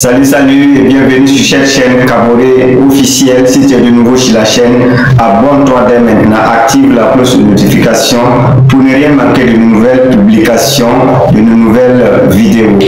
Salut et bienvenue sur cette chaîne Kaboré officielle. Si tu es de nouveau sur la chaîne, abonne-toi dès maintenant, active la cloche de notification pour ne rien manquer de nos nouvelles publications, de nos nouvelles vidéos.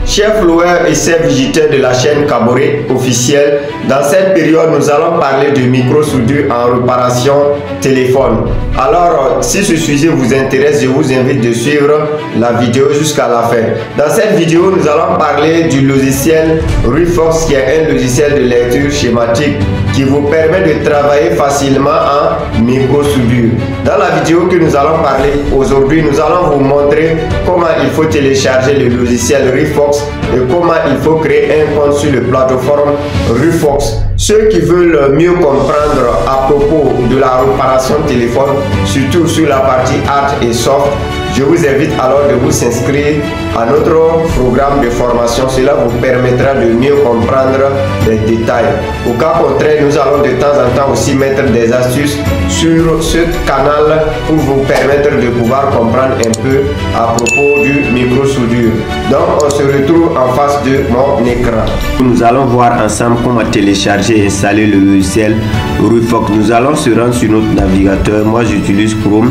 Chers followers et chers visiteurs de la chaîne Kaboré officielle, dans cette période, nous allons parler de micro-soudure en réparation téléphone. Alors, si ce sujet vous intéresse, je vous invite de suivre la vidéo jusqu'à la fin. Dans cette vidéo, nous allons parler du logiciel Rufox, qui est un logiciel de lecture schématique qui vous permet de travailler facilement en micro-soudure. Dans la vidéo que nous allons parler aujourd'hui, nous allons vous montrer comment il faut télécharger le logiciel Rufox et comment il faut créer un compte sur la plateforme Rufox. Ceux qui veulent mieux comprendre à propos de la réparation téléphone, surtout sur la partie hard et soft, je vous invite alors de vous inscrire à notre programme de formation. Cela vous permettra de mieux comprendre les détails. Au cas contraire, nous allons de temps en temps aussi mettre des astuces sur ce canal pour vous permettre de pouvoir comprendre un peu à propos du micro-soudure. Donc, on se retrouve en face de mon écran. Nous allons voir ensemble comment télécharger et installer le logiciel Rufox. Nous allons se rendre sur notre navigateur. Moi, j'utilise Chrome.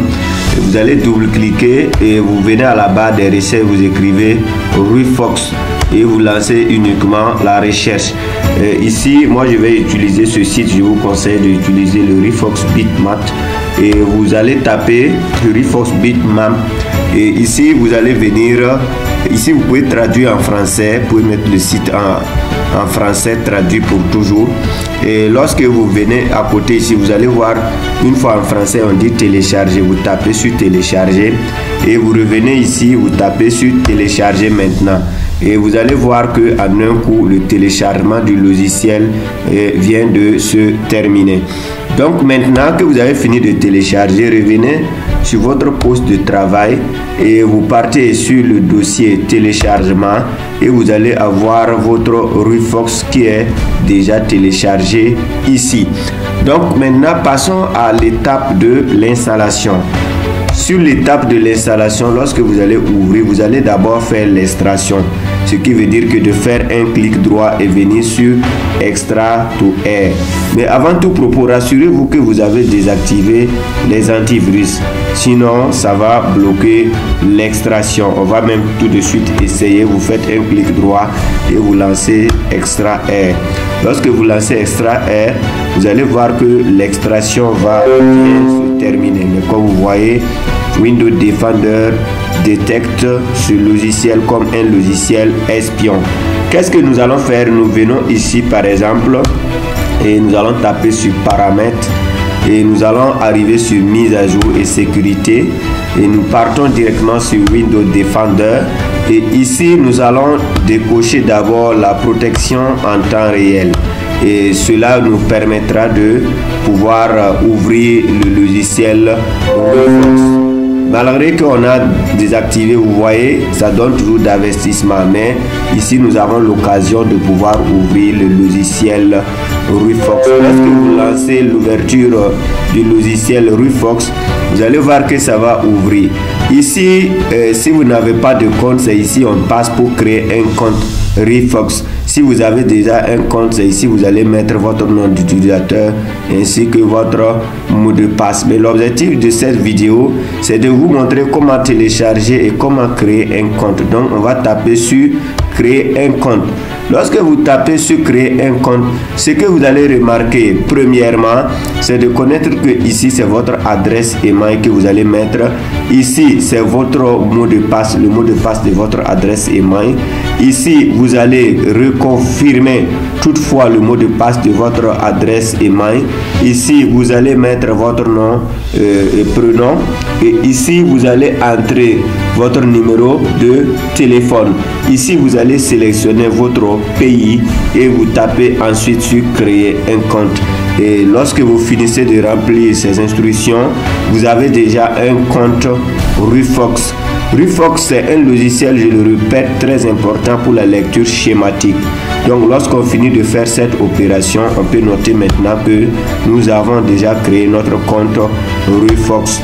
Vous allez double-cliquer et vous venez à la barre des recherches, vous écrivez Rufox et vous lancez uniquement la recherche. Ici, moi je vais utiliser ce site, je vous conseille d'utiliser le Rufox Bitmap et vous allez taper Rufox Bitmap et ici vous allez venir, ici vous pouvez traduire en français, vous pouvez mettre le site en français traduit pour toujours. Et lorsque vous venez à côté ici, vous allez voir une fois en français on dit télécharger, vous tapez sur télécharger et vous revenez ici, vous tapez sur télécharger maintenant et vous allez voir que en un coup le téléchargement du logiciel vient de se terminer. Donc maintenant que vous avez fini de télécharger, revenez sur votre poste de travail et vous partez sur le dossier téléchargement et vous allez avoir votre Rufox qui est déjà téléchargé ici. Donc maintenant passons à l'étape de l'installation. Sur l'étape de l'installation, lorsque vous allez ouvrir, vous allez d'abord faire l'extraction, ce qui veut dire que de faire un clic droit et venir sur Extract to Air. Mais avant tout propos, rassurez-vous que vous avez désactivé les antivirus, sinon ça va bloquer l'extraction. On va même tout de suite essayer. Vous faites un clic droit et vous lancez Extract Air. Lorsque vous lancez Extract Air, vous allez voir que l'extraction va bien se terminer. Mais comme vous voyez, Windows Defender détecte ce logiciel comme un logiciel espion. Qu'est-ce que nous allons faire? Nous venons ici par exemple et nous allons taper sur paramètres et nous allons arriver sur mise à jour et sécurité et nous partons directement sur Windows Defender et ici nous allons décocher d'abord la protection en temps réel et cela nous permettra de pouvoir ouvrir le logiciel Rufox. Malgré qu'on a désactivé, vous voyez, ça donne toujours d'investissement. Mais ici, nous avons l'occasion de pouvoir ouvrir le logiciel Rufox. Lorsque vous lancez l'ouverture du logiciel Rufox, vous allez voir que ça va ouvrir. Ici, si vous n'avez pas de compte, c'est ici on passe pour créer un compte Rufox. Si vous avez déjà un compte, c'est ici vous allez mettre votre nom d'utilisateur ainsi que votre mot de passe. Mais l'objectif de cette vidéo, c'est de vous montrer comment télécharger et comment créer un compte. Donc on va taper sur créer un compte. Lorsque vous tapez sur créer un compte, ce que vous allez remarquer premièrement, c'est de connaître que ici c'est votre adresse email que vous allez mettre. Ici c'est votre mot de passe, le mot de passe de votre adresse email. Ici vous allez reconfirmer toutefois le mot de passe de votre adresse email. Ici vous allez mettre votre nom et prénom et ici vous allez entrer votre numéro de téléphone. Ici vous allez sélectionner votre pays et vous tapez ensuite sur créer un compte. Et lorsque vous finissez de remplir ces instructions, vous avez déjà un compte Rufox. Rufox, c'est un logiciel, je le répète, très important pour la lecture schématique. Donc lorsqu'on finit de faire cette opération, on peut noter maintenant que nous avons déjà créé notre compte Rufox.